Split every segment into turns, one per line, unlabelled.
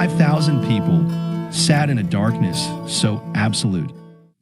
5,000 people sat in a darkness so absolute,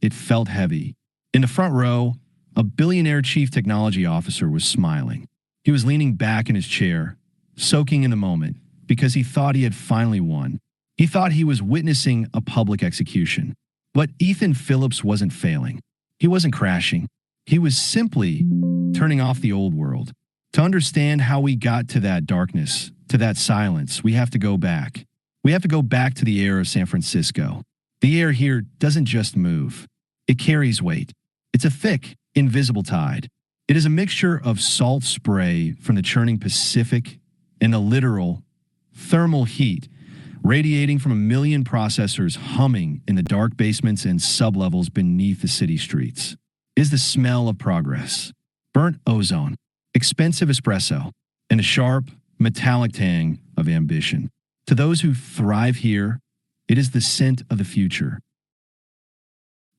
it felt heavy. In the front row, a billionaire chief technology officer was smiling. He was leaning back in his chair, soaking in the moment, because he thought he had finally won. He thought he was witnessing a public execution. But Ethan Phillips wasn't failing. He wasn't crashing. He was simply turning off the old world. To understand how we got to that darkness, to that silence, we have to go back. We have to go back to the air of San Francisco. The air here doesn't just move. It carries weight. It's a thick, invisible tide. It is a mixture of salt spray from the churning Pacific and the literal thermal heat radiating from a million processors humming in the dark basements and sublevels beneath the city streets. It is the smell of progress, burnt ozone, expensive espresso, and a sharp, metallic tang of ambition. To those who thrive here, it is the scent of the future.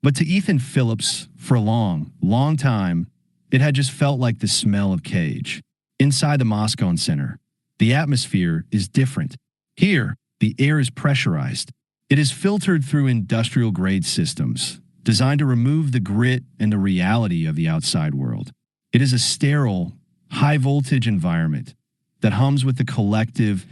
But to Ethan Phillips, for a long, long time, it had just felt like the smell of cage. Inside the Moscone Center, the atmosphere is different. Here, the air is pressurized. It is filtered through industrial-grade systems, designed to remove the grit and the reality of the outside world. It is a sterile, high-voltage environment that hums with the collective,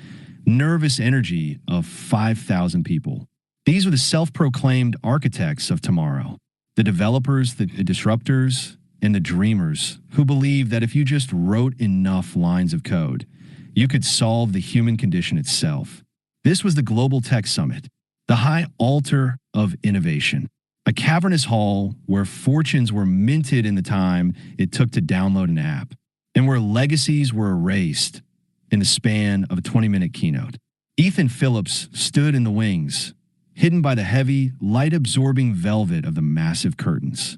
nervous energy of 5,000 people. These are the self-proclaimed architects of tomorrow, the developers, the disruptors, and the dreamers who believe that if you just wrote enough lines of code, you could solve the human condition itself. This was the Global Tech Summit, the high altar of innovation, a cavernous hall where fortunes were minted in the time it took to download an app, and where legacies were erased in the span of a 20-minute keynote. Ethan Phillips stood in the wings, hidden by the heavy, light-absorbing velvet of the massive curtains.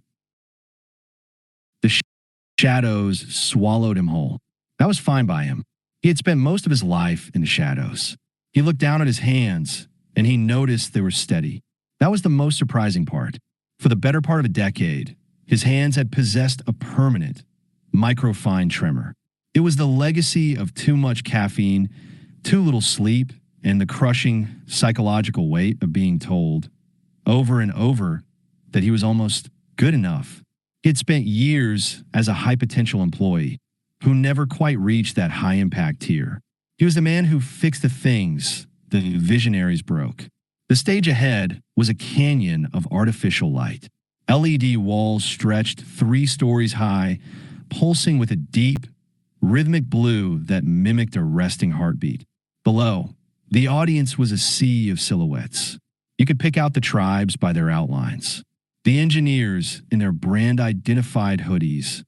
The shadows swallowed him whole. That was fine by him. He had spent most of his life in the shadows. He looked down at his hands, and he noticed they were steady. That was the most surprising part. For the better part of a decade, his hands had possessed a permanent, microfine tremor. It was the legacy of too much caffeine, too little sleep, and the crushing psychological weight of being told over and over that he was almost good enough. He had spent years as a high-potential employee who never quite reached that high-impact tier. He was the man who fixed the things the visionaries broke. The stage ahead was a canyon of artificial light. LED walls stretched 3 stories high, pulsing with a deep, rhythmic blue that mimicked a resting heartbeat. Below, the audience was a sea of silhouettes. You could pick out the tribes by their outlines, the engineers in their brand-identified hoodies,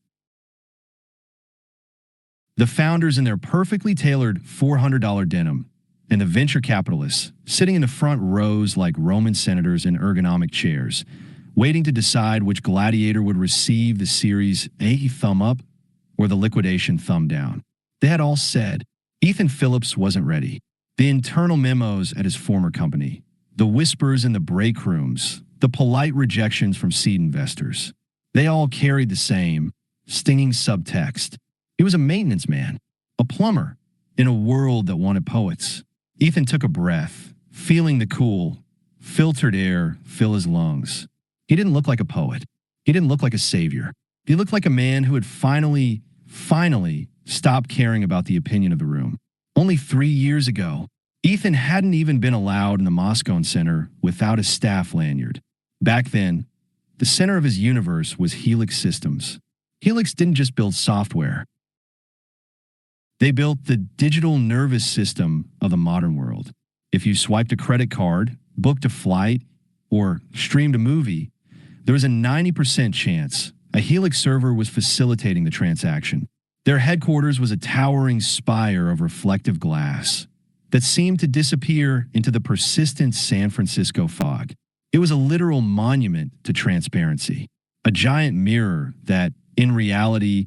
the founders in their perfectly tailored $400 denim, and the venture capitalists sitting in the front rows like Roman senators in ergonomic chairs, waiting to decide which gladiator would receive the Series A thumb up or the liquidation thumb down. They had all said Ethan Phillips wasn't ready. The internal memos at his former company, the whispers in the break rooms, the polite rejections from seed investors, they all carried the same stinging subtext. He was a maintenance man, a plumber, in a world that wanted poets. Ethan took a breath, feeling the cool, filtered air fill his lungs. He didn't look like a poet. He didn't look like a savior. He looked like a man who had finally stopped caring about the opinion of the room. Only 3 years ago, Ethan hadn't even been allowed in the Moscone Center without a staff lanyard. Back then, the center of his universe was Helix Systems. Helix didn't just build software. They built the digital nervous system of the modern world. If you swiped a credit card, booked a flight, or streamed a movie, there was a 90% chance a Helix server was facilitating the transaction. Their headquarters was a towering spire of reflective glass that seemed to disappear into the persistent San Francisco fog. It was a literal monument to transparency, a giant mirror that, in reality,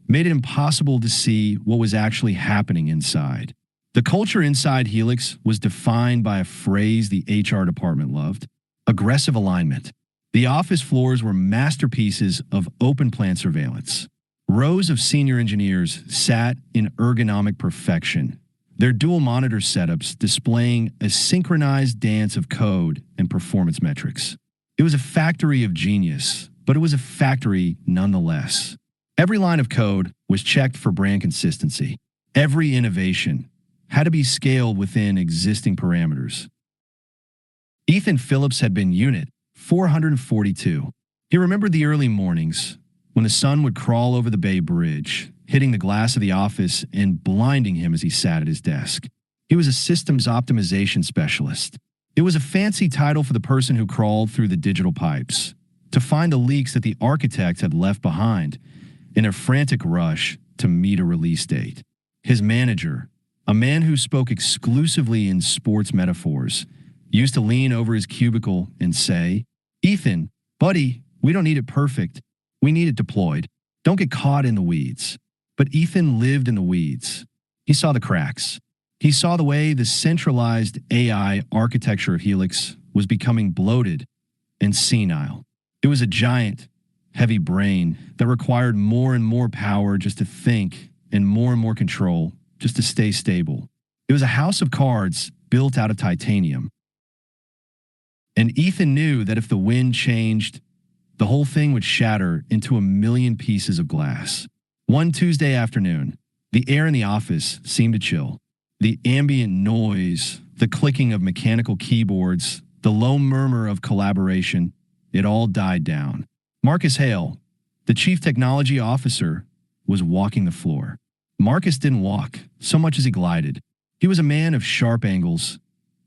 made it impossible to see what was actually happening inside. The culture inside Helix was defined by a phrase the HR department loved: aggressive alignment. The office floors were masterpieces of open plan surveillance. Rows of senior engineers sat in ergonomic perfection, their dual monitor setups displaying a synchronized dance of code and performance metrics. It was a factory of genius, but it was a factory nonetheless. Every line of code was checked for brand consistency. Every innovation had to be scaled within existing parameters. Ethan Phillips had been Unit 442. He remembered the early mornings when the sun would crawl over the Bay Bridge, hitting the glass of the office and blinding him as he sat at his desk. He was a systems optimization specialist. It was a fancy title for the person who crawled through the digital pipes to find the leaks that the architect had left behind in a frantic rush to meet a release date. His manager, a man who spoke exclusively in sports metaphors, used to lean over his cubicle and say, "Ethan, buddy, we don't need it perfect. We need it deployed. Don't get caught in the weeds." But Ethan lived in the weeds. He saw the cracks. He saw the way the centralized AI architecture of Helix was becoming bloated and senile. It was a giant, heavy brain that required more and more power just to think and more control just to stay stable. It was a house of cards built out of titanium. And Ethan knew that if the wind changed, the whole thing would shatter into a million pieces of glass. One Tuesday afternoon, the air in the office seemed to chill. The ambient noise, the clicking of mechanical keyboards, the low murmur of collaboration, it all died down. Marcus Hale, the chief technology officer, was walking the floor. Marcus didn't walk so much as he glided. He was a man of sharp angles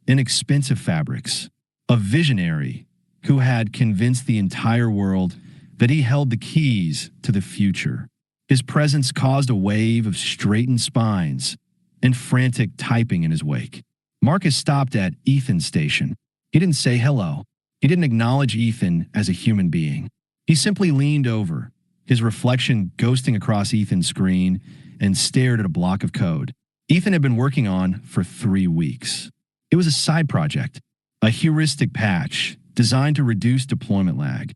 and expensive fabrics, a visionary who had convinced the entire world that he held the keys to the future. His presence caused a wave of straightened spines and frantic typing in his wake. Marcus stopped at Ethan's station. He didn't say hello. He didn't acknowledge Ethan as a human being. He simply leaned over, his reflection ghosting across Ethan's screen, and stared at a block of code Ethan had been working on for 3 weeks. It was a side project, a heuristic patch designed to reduce deployment lag.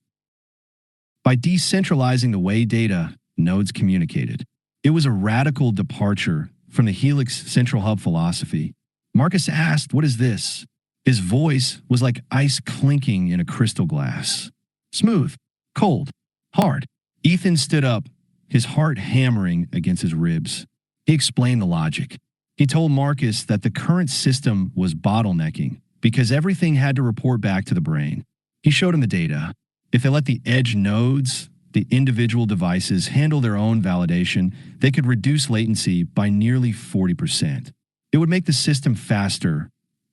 By decentralizing the way data nodes communicated, it was a radical departure from the Helix Central Hub philosophy. Marcus asked, "What is this?" His voice was like ice clinking in a crystal glass. Smooth, cold, hard. Ethan stood up, his heart hammering against his ribs. He explained the logic. He told Marcus that the current system was bottlenecking because everything had to report back to the brain. He showed him the data. If they let the edge nodes, the individual devices, handle their own validation, they could reduce latency by nearly 40%. It would make the system faster,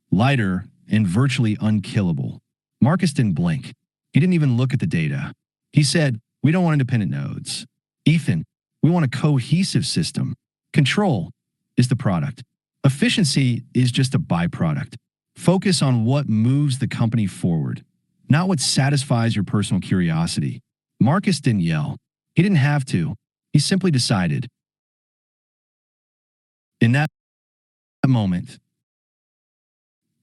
lighter, and virtually unkillable. Marcus didn't blink. He didn't even look at the data. He said, "We don't want independent nodes. Ethan, we want a cohesive system. Control is the product. Efficiency is just a byproduct. Focus on what moves the company forward, not what satisfies your personal curiosity." Marcus didn't yell. He didn't have to. He simply decided. In that moment,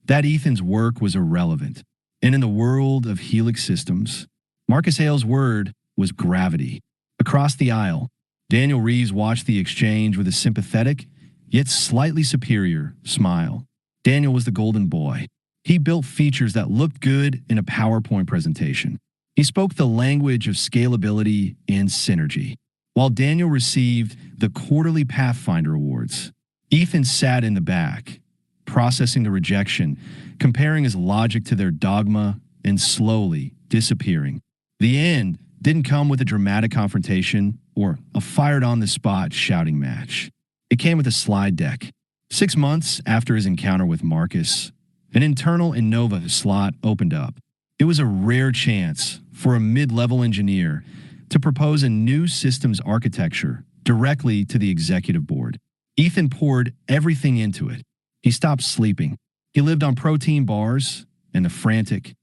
that Ethan's work was irrelevant. And in the world of Helix systems, Marcus Hale's word was gravity. Across the aisle, Daniel Reeves watched the exchange with a sympathetic, yet slightly superior, smile. Daniel was the golden boy. He built features that looked good in a PowerPoint presentation. He spoke the language of scalability and synergy. While Daniel received the quarterly Pathfinder Awards, Ethan sat in the back, processing the rejection, comparing his logic to their dogma, and slowly disappearing. The end didn't come with a dramatic confrontation or a fired-on-the-spot shouting match. It came with a slide deck. 6 months after his encounter with Marcus, an internal Innova slot opened up. It was a rare chance for a mid-level engineer to propose a new systems architecture directly to the executive board. Ethan poured everything into it. He stopped sleeping. He lived on protein bars and the frantic,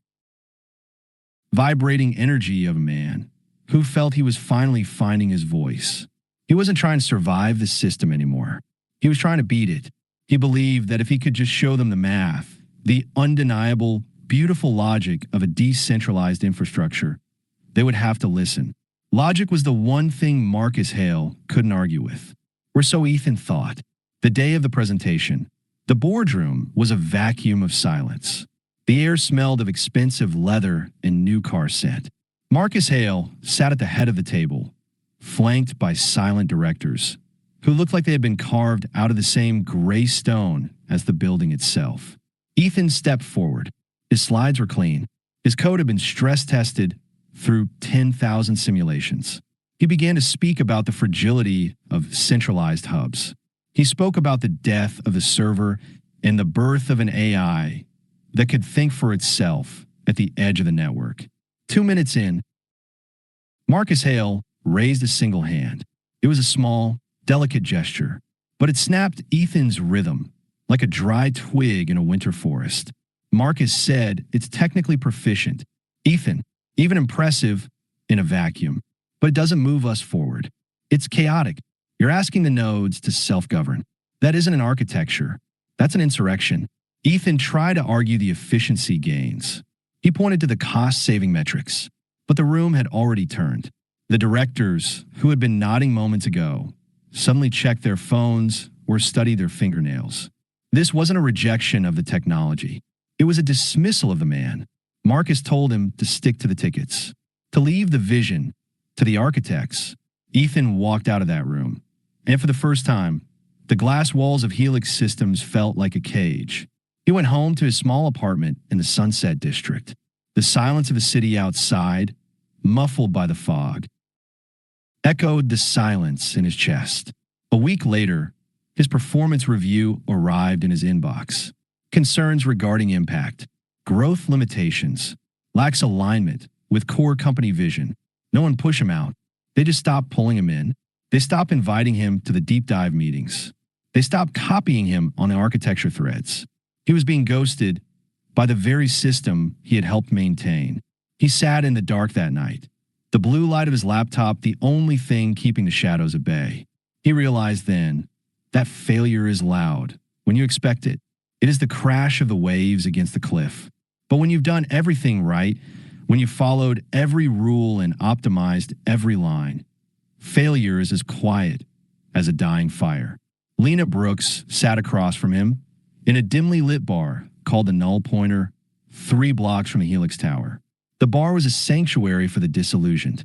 vibrating energy of a man who felt he was finally finding his voice. He wasn't trying to survive the system anymore. He was trying to beat it. He believed that if he could just show them the math, the undeniable, beautiful logic of a decentralized infrastructure, they would have to listen. Logic was the one thing Marcus Hale couldn't argue with, or so Ethan thought. The day of the presentation, the boardroom was a vacuum of silence. The air smelled of expensive leather and new car scent. Marcus Hale sat at the head of the table, flanked by silent directors, who looked like they had been carved out of the same gray stone as the building itself. Ethan stepped forward. His slides were clean. His code had been stress-tested through 10,000 simulations. He began to speak about the fragility of centralized hubs. He spoke about the death of the server and the birth of an AI that could think for itself at the edge of the network. 2 minutes in, Marcus Hale raised a single hand. It was a small, delicate gesture, but it snapped Ethan's rhythm like a dry twig in a winter forest. Marcus said it's technically proficient. Ethan, even impressive in a vacuum, but it doesn't move us forward. It's chaotic. You're asking the nodes to self-govern. That isn't an architecture. That's an insurrection. Ethan tried to argue the efficiency gains. He pointed to the cost-saving metrics, but the room had already turned. The directors, who had been nodding moments ago, suddenly checked their phones or studied their fingernails. This wasn't a rejection of the technology. It was a dismissal of the man. Marcus told him to stick to the tickets, to leave the vision to the architects. Ethan walked out of that room, and for the first time, the glass walls of Helix Systems felt like a cage. He went home to his small apartment in the Sunset District. The silence of the city outside, muffled by the fog, echoed the silence in his chest. A week later, his performance review arrived in his inbox. Concerns regarding impact, growth limitations, lacks alignment with core company vision. No one pushed him out. They just stopped pulling him in. They stopped inviting him to the deep dive meetings. They stopped copying him on the architecture threads. He was being ghosted by the very system he had helped maintain. He sat in the dark that night, the blue light of his laptop the only thing keeping the shadows at bay. He realized then that failure is loud when you expect it. It is the crash of the waves against the cliff. But when you've done everything right, when you've followed every rule and optimized every line, failure is as quiet as a dying fire. Lena Brooks sat across from him in a dimly lit bar called the Null Pointer, 3 blocks from the Helix Tower. The bar was a sanctuary for the disillusioned,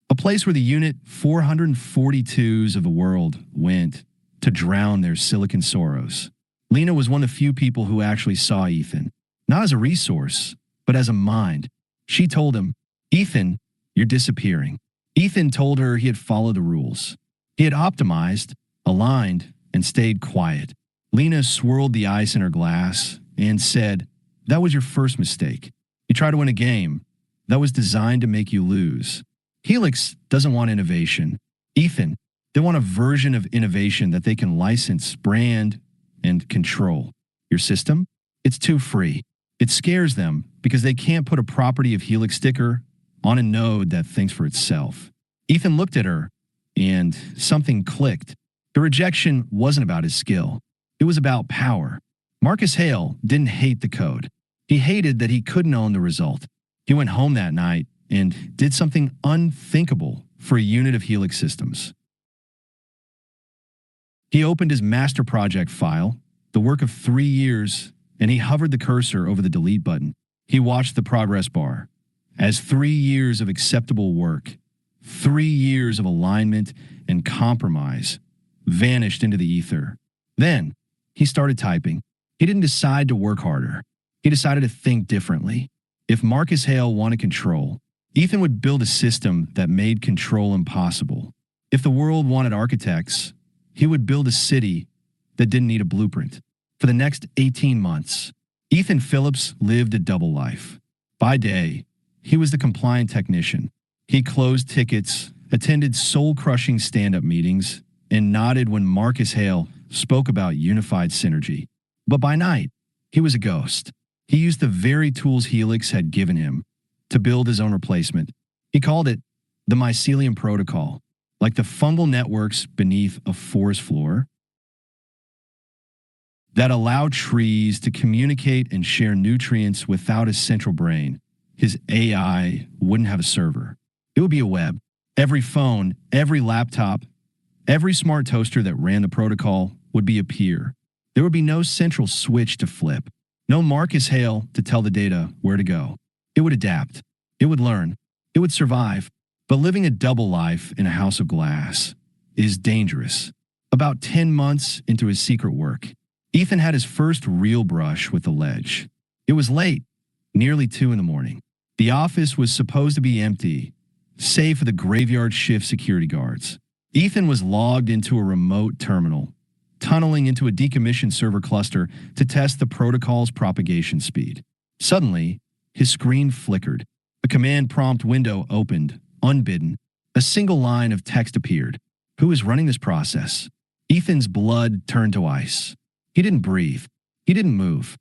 a place where the Unit 442s of the world went to drown their silicon sorrows. Lena was one of the few people who actually saw Ethan, not as a resource, but as a mind. She told him, "Ethan, you're disappearing." Ethan told her he had followed the rules. He had optimized, aligned, and stayed quiet. Lena swirled the ice in her glass and said, "That was your first mistake. You tried to win a game that was designed to make you lose." Helix doesn't want innovation. Ethan, they want a version of innovation that they can license, brand, and control. Your system? It's too free. It scares them because they can't put a property of Helix sticker on a node that thinks for itself. Ethan looked at her, and something clicked. The rejection wasn't about his skill. It was about power. Marcus Hale didn't hate the code. He hated that he couldn't own the result. He went home that night and did something unthinkable for a unit of Helix Systems. He opened his master project file, the work of 3 years, and he hovered the cursor over the delete button. He watched the progress bar as 3 years of acceptable work, 3 years of alignment and compromise vanished into the ether. Then he started typing. He didn't decide to work harder. He decided to think differently. If Marcus Hale wanted control, Ethan would build a system that made control impossible. If the world wanted architects, he would build a city that didn't need a blueprint. For the next 18 months, Ethan Phillips lived a double life. By day, he was the compliant technician. He closed tickets, attended soul-crushing stand-up meetings, and nodded when Marcus Hale spoke about unified synergy. But by night, he was a ghost. He used the very tools Helix had given him to build his own replacement. He called it the mycelium protocol, like the fungal networks beneath a forest floor that allow trees to communicate and share nutrients without a central brain. His AI wouldn't have a server. It would be a web. Every phone, every laptop, Every smart toaster that ran the protocol would be a peer. There would be no central switch to flip, no Marcus Hale to tell the data where to go. It would adapt. It would learn. It would survive. But living a double life in a house of glass is dangerous. About 10 months into his secret work, Ethan had his first real brush with the ledge. It was late, nearly 2 in the morning. The office was supposed to be empty, save for the graveyard shift security guards. Ethan was logged into a remote terminal, tunneling into a decommissioned server cluster to test the protocol's propagation speed. Suddenly, his screen flickered. A command prompt window opened, unbidden. A single line of text appeared. Who is running this process? Ethan's blood turned to ice. He didn't breathe. He didn't move.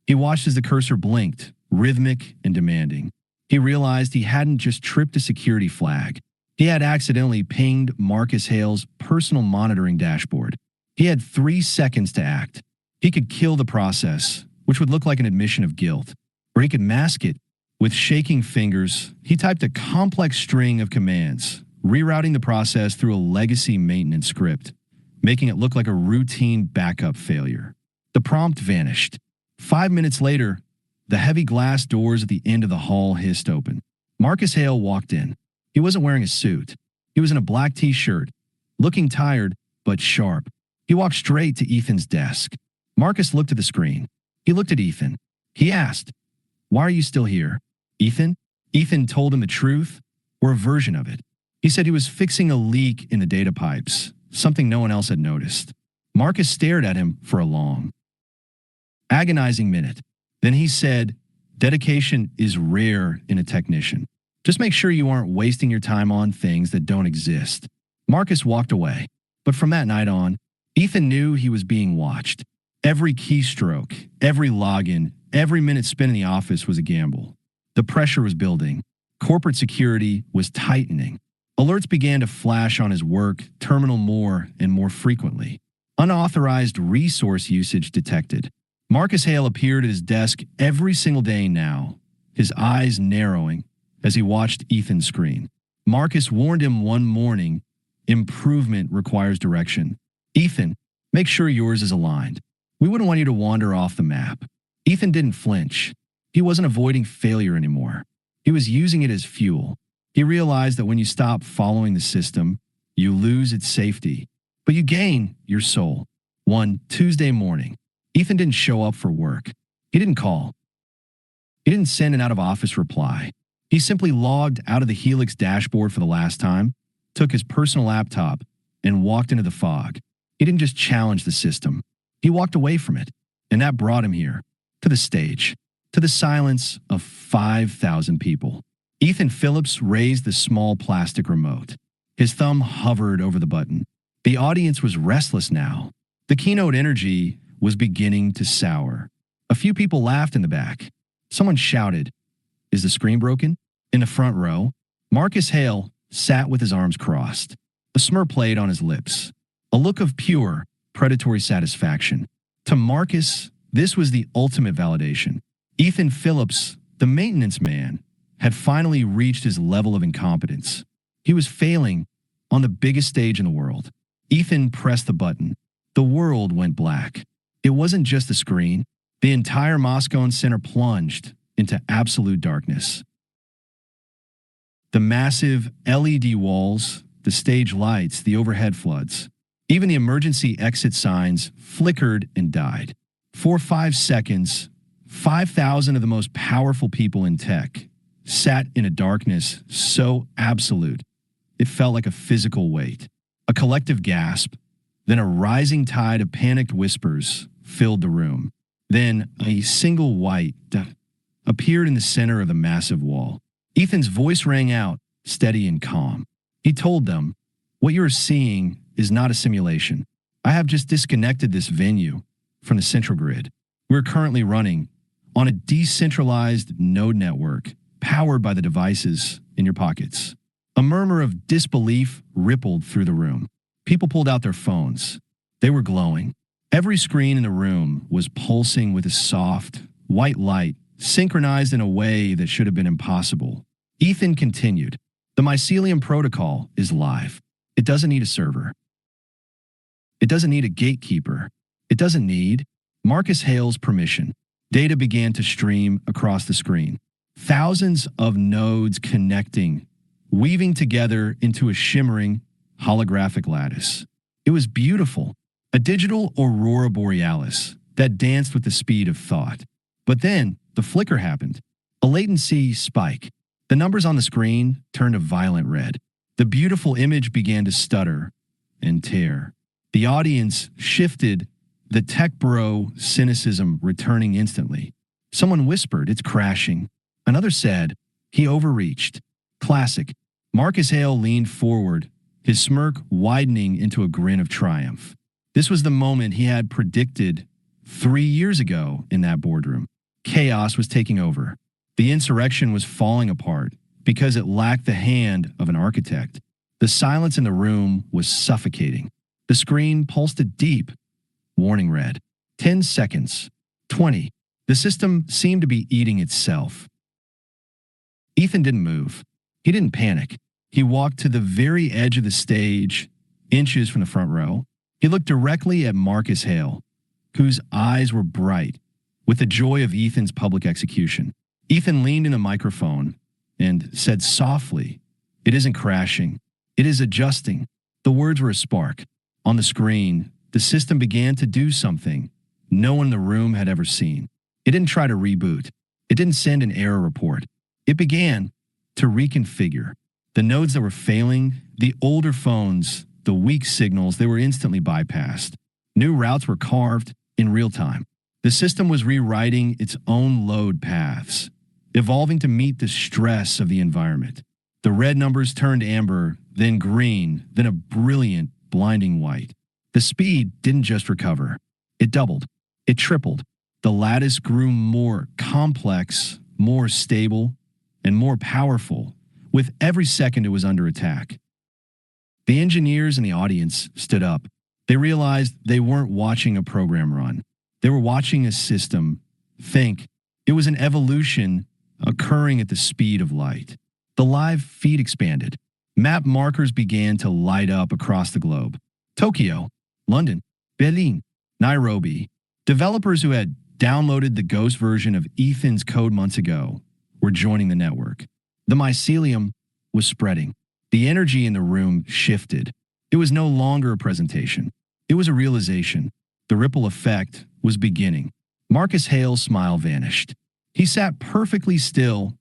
He watched as the cursor blinked, rhythmic and demanding. He realized he hadn't just tripped a security flag. He had accidentally pinged Marcus Hale's personal monitoring dashboard. He had 3 seconds to act. He could kill the process, which would look like an admission of guilt, or he could mask it. With shaking fingers, he typed a complex string of commands, rerouting the process through a legacy maintenance script, making it look like a routine backup failure. The prompt vanished. 5 minutes later, the heavy glass doors at the end of the hall hissed open. Marcus Hale walked in. He wasn't wearing a suit. He was in a black t-shirt, looking tired but sharp. He walked straight to Ethan's desk. Marcus looked at the screen. He looked at Ethan. He asked, "Why are you still here?" Ethan? Ethan told him the truth, or a version of it. He said he was fixing a leak in the data pipes, something no one else had noticed. Marcus stared at him for a long, agonizing minute. Then he said, "Dedication is rare in a technician. Just make sure you aren't wasting your time on things that don't exist." Marcus walked away. But from that night on, Ethan knew he was being watched. Every keystroke, every login, every minute spent in the office was a gamble. The pressure was building. Corporate security was tightening. Alerts began to flash on his work terminal more and more frequently. Unauthorized resource usage detected. Marcus Hale appeared at his desk every single day now, his eyes narrowing as he watched Ethan's screen. Marcus warned him one morning, improvement requires direction. Ethan, make sure yours is aligned. We wouldn't want you to wander off the map. Ethan didn't flinch. He wasn't avoiding failure anymore. He was using it as fuel. He realized that when you stop following the system, you lose its safety, but you gain your soul. One Tuesday morning, Ethan didn't show up for work. He didn't call. He didn't send an out-of-office reply. He simply logged out of the Helix dashboard for the last time, took his personal laptop, and walked into the fog. He didn't just challenge the system. He walked away from it, and that brought him here, to the stage, to the silence of 5,000 people. Ethan Phillips raised the small plastic remote. His thumb hovered over the button. The audience was restless now. The keynote energy was beginning to sour. A few people laughed in the back. Someone shouted, "Is the screen broken?" In the front row, Marcus Hale sat with his arms crossed. A smirk played on his lips, a look of pure, predatory satisfaction. To Marcus, this was the ultimate validation. Ethan Phillips, the maintenance man, had finally reached his level of incompetence. He was failing on the biggest stage in the world. Ethan pressed the button. The world went black. It wasn't just the screen. The entire Moscone Center plunged into absolute darkness. The massive LED walls, the stage lights, the overhead floods, even the emergency exit signs flickered and died. For 5 seconds, 5,000 of the most powerful people in tech sat in a darkness so absolute, it felt like a physical weight. A collective gasp, then a rising tide of panicked whispers filled the room. Then a single white appeared in the center of the massive wall. Ethan's voice rang out, steady and calm. He told them, "What you are seeing is not a simulation. I have just disconnected this venue from the central grid. We're currently running on a decentralized node network powered by the devices in your pockets." A murmur of disbelief rippled through the room. People pulled out their phones. They were glowing. Every screen in the room was pulsing with a soft, white light, synchronized in a way that should have been impossible. Ethan continued, "The mycelium protocol is live. It doesn't need a server. It doesn't need a gatekeeper. It doesn't need Marcus Hale's permission. Data began to stream across the screen. Thousands of nodes connecting, weaving together into a shimmering, holographic lattice. It was beautiful, a digital aurora borealis that danced with the speed of thought. But then the flicker happened, a latency spike. The numbers on the screen turned a violent red. The beautiful image began to stutter and tear. The audience shifted, the tech bro cynicism returning instantly. Someone whispered, "It's crashing." Another said, "He overreached." Classic. Marcus Hale leaned forward, his smirk widening into a grin of triumph. This was the moment he had predicted 3 years ago in that boardroom. Chaos was taking over. The insurrection was falling apart because it lacked the hand of an architect. The silence in the room was suffocating. The screen pulsed a deep, warning red. 10 seconds. 20. The system seemed to be eating itself. Ethan didn't move. He didn't panic. He walked to the very edge of the stage, inches from the front row. He looked directly at Marcus Hale, whose eyes were bright with the joy of Ethan's public execution. Ethan leaned in a microphone and said softly, "It isn't crashing. It is adjusting." The words were a spark. On the screen, the system began to do something no one in the room had ever seen. It didn't try to reboot. It didn't send an error report. It began to reconfigure. The nodes that were failing, the older phones, the weak signals, they were instantly bypassed. New routes were carved in real time. The system was rewriting its own load paths, evolving to meet the stress of the environment. The red numbers turned amber, then green, then a brilliant, blinding white. The speed didn't just recover. It doubled. It tripled. The lattice grew more complex, more stable, and more powerful with every second it was under attack. The engineers in the audience stood up. They realized they weren't watching a program run. They were watching a system think. It was an evolution occurring at the speed of light. The live feed expanded. Map markers began to light up across the globe. Tokyo, London, Berlin, Nairobi. Developers who had downloaded the ghost version of Ethan's code months ago were joining the network. The mycelium was spreading. The energy in the room shifted. It was no longer a presentation. It was a realization. The ripple effect was beginning. Marcus Hale's smile vanished. He sat perfectly still,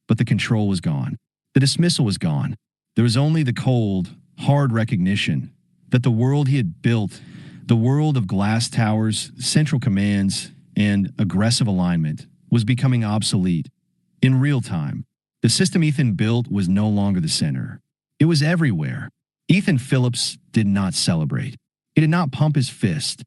but the control was gone. The dismissal was gone. There was only the cold, hard recognition that the world he had built, the world of glass towers, central commands, and aggressive alignment, was becoming obsolete. In real time, the system Ethan built was no longer the center. It was everywhere. Ethan Phillips did not celebrate. He did not pump his fist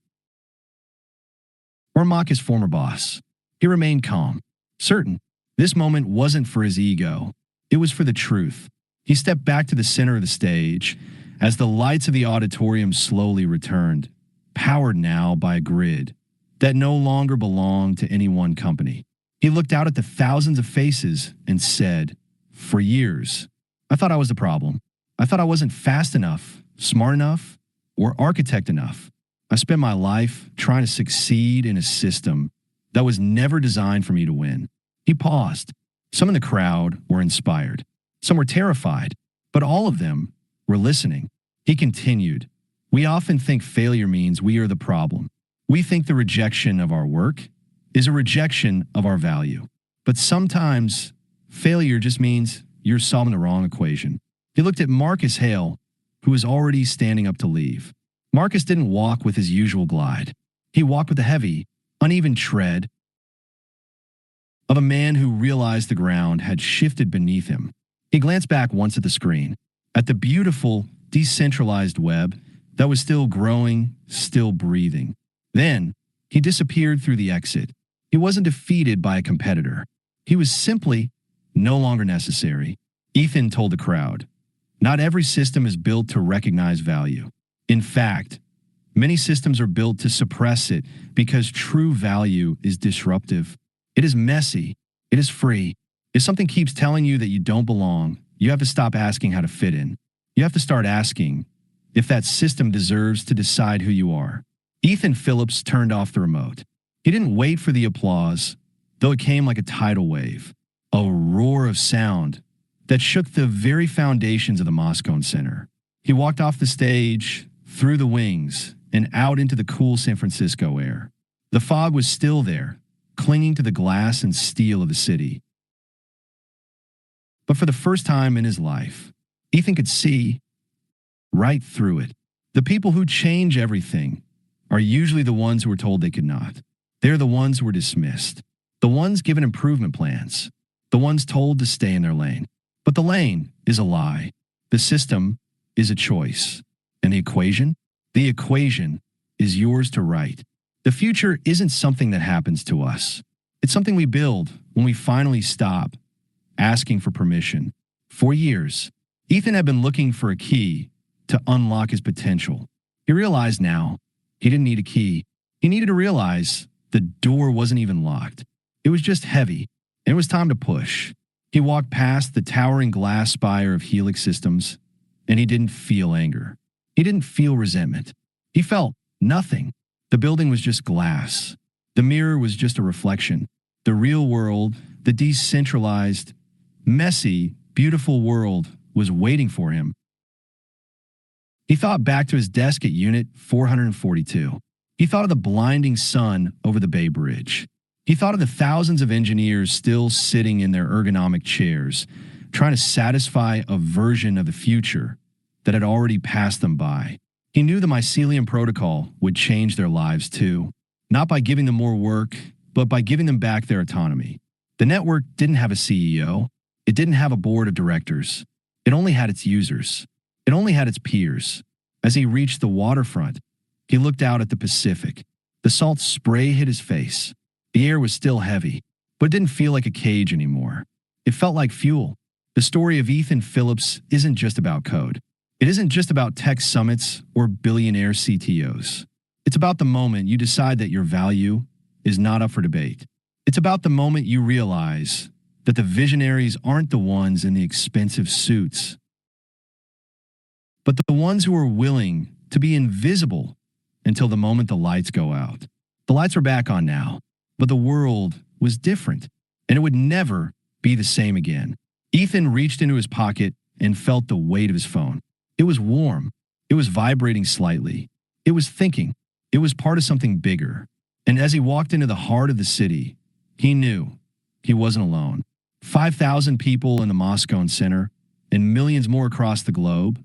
or mock his former boss. He remained calm, certain this moment wasn't for his ego. It was for the truth. He stepped back to the center of the stage as the lights of the auditorium slowly returned, powered now by a grid that no longer belonged to any one company. He looked out at the thousands of faces and said, "For years, I thought I was the problem. I thought I wasn't fast enough, smart enough, or architect enough. I spent my life trying to succeed in a system that was never designed for me to win." He paused. Some in the crowd were inspired. Some were terrified, but all of them were listening. He continued, "We often think failure means we are the problem. We think the rejection of our work is a rejection of our value. But sometimes failure just means you're solving the wrong equation." He looked at Marcus Hale, who was already standing up to leave. Marcus didn't walk with his usual glide. He walked with the heavy, uneven tread of a man who realized the ground had shifted beneath him. He glanced back once at the screen, at the beautiful, decentralized web that was still growing, still breathing. Then, he disappeared through the exit. He wasn't defeated by a competitor. He was simply no longer necessary. Ethan told the crowd, "Not every system is built to recognize value. In fact, many systems are built to suppress it because true value is disruptive. It is messy. It is free. If something keeps telling you that you don't belong, you have to stop asking how to fit in. You have to start asking, if that system deserves to decide who you are. Ethan Phillips turned off the remote. He didn't wait for the applause, though it came like a tidal wave, a roar of sound that shook the very foundations of the Moscone Center. He walked off the stage, through the wings, and out into the cool San Francisco air. The fog was still there, clinging to the glass and steel of the city. But for the first time in his life, Ethan could see right through it. The people who change everything are usually the ones who were told they could not. They're the ones who were dismissed, the ones given improvement plans, the ones told to stay in their lane. But the lane is a lie. The system is a choice. And the equation? The equation is yours to write. The future isn't something that happens to us. It's something we build when we finally stop asking for permission. For years, Ethan had been looking for a key to unlock his potential. He realized now he didn't need a key. He needed to realize the door wasn't even locked. It was just heavy, and it was time to push. He walked past the towering glass spire of Helix Systems, and he didn't feel anger. He didn't feel resentment. He felt nothing. The building was just glass. The mirror was just a reflection. The real world, the decentralized, messy, beautiful world was waiting for him. He thought back to his desk at Unit 442. He thought of the blinding sun over the Bay Bridge. He thought of the thousands of engineers still sitting in their ergonomic chairs, trying to satisfy a version of the future that had already passed them by. He knew the mycelium protocol would change their lives too, not by giving them more work, but by giving them back their autonomy. The network didn't have a CEO. It didn't have a board of directors. It only had its users. It only had its peers. As he reached the waterfront, he looked out at the Pacific. The salt spray hit his face. The air was still heavy, but it didn't feel like a cage anymore. It felt like fuel. The story of Ethan Phillips isn't just about code. It isn't just about tech summits or billionaire CTOs. It's about the moment you decide that your value is not up for debate. It's about the moment you realize that the visionaries aren't the ones in the expensive suits, but the ones who are willing to be invisible until the moment the lights go out. The lights were back on now, but the world was different, and it would never be the same again. Ethan reached into his pocket and felt the weight of his phone. It was warm. It was vibrating slightly. It was thinking. It was part of something bigger. And as he walked into the heart of the city, he knew he wasn't alone. 5,000 people in the Moscone Center and millions more across the globe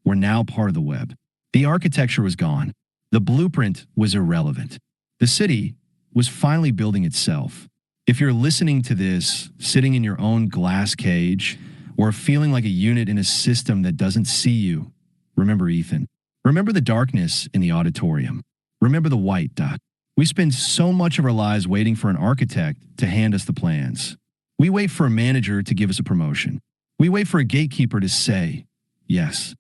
were now part of the web. The architecture was gone. The blueprint was irrelevant. The city was finally building itself. If you're listening to this, sitting in your own glass cage, or feeling like a unit in a system that doesn't see you, remember Ethan. Remember the darkness in the auditorium. Remember the white dot. We spend so much of our lives waiting for an architect to hand us the plans. We wait for a manager to give us a promotion. We wait for a gatekeeper to say, yes,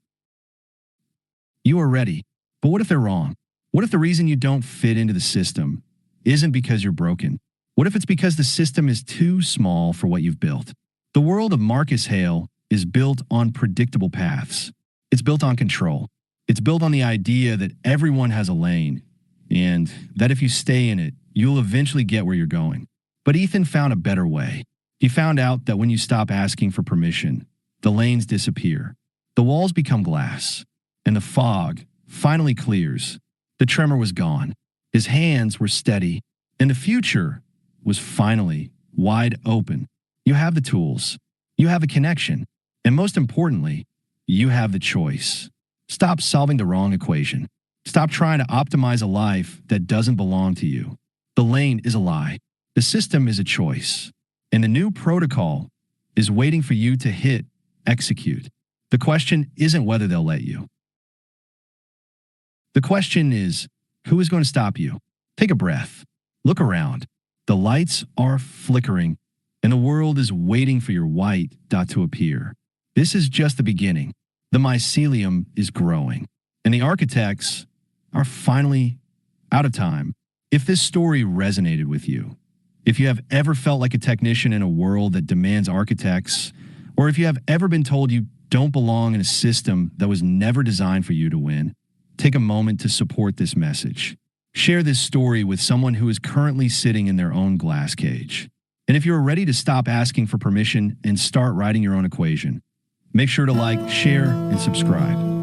you are ready. But what if they're wrong? What if the reason you don't fit into the system isn't because you're broken? What if it's because the system is too small for what you've built? The world of Marcus Hale is built on predictable paths. It's built on control. It's built on the idea that everyone has a lane, and that if you stay in it, you'll eventually get where you're going. But Ethan found a better way. He found out that when you stop asking for permission, the lanes disappear, the walls become glass, and the fog finally clears. The tremor was gone. His hands were steady, and the future was finally wide open. You have the tools, you have a connection, and most importantly, you have the choice. Stop solving the wrong equation. Stop trying to optimize a life that doesn't belong to you. The lane is a lie. The system is a choice. And the new protocol is waiting for you to hit execute. The question isn't whether they'll let you. The question is, who is going to stop you? Take a breath. Look around. The lights are flickering, and the world is waiting for your white dot to appear. This is just the beginning. The mycelium is growing, and the architects are finally out of time. If this story resonated with you, if you have ever felt like a technician in a world that demands architects, or if you have ever been told you don't belong in a system that was never designed for you to win. Take a moment to support this message. Share this story with someone who is currently sitting in their own glass cage. And if you're ready to stop asking for permission and start writing your own equation, make sure to like, share, and subscribe.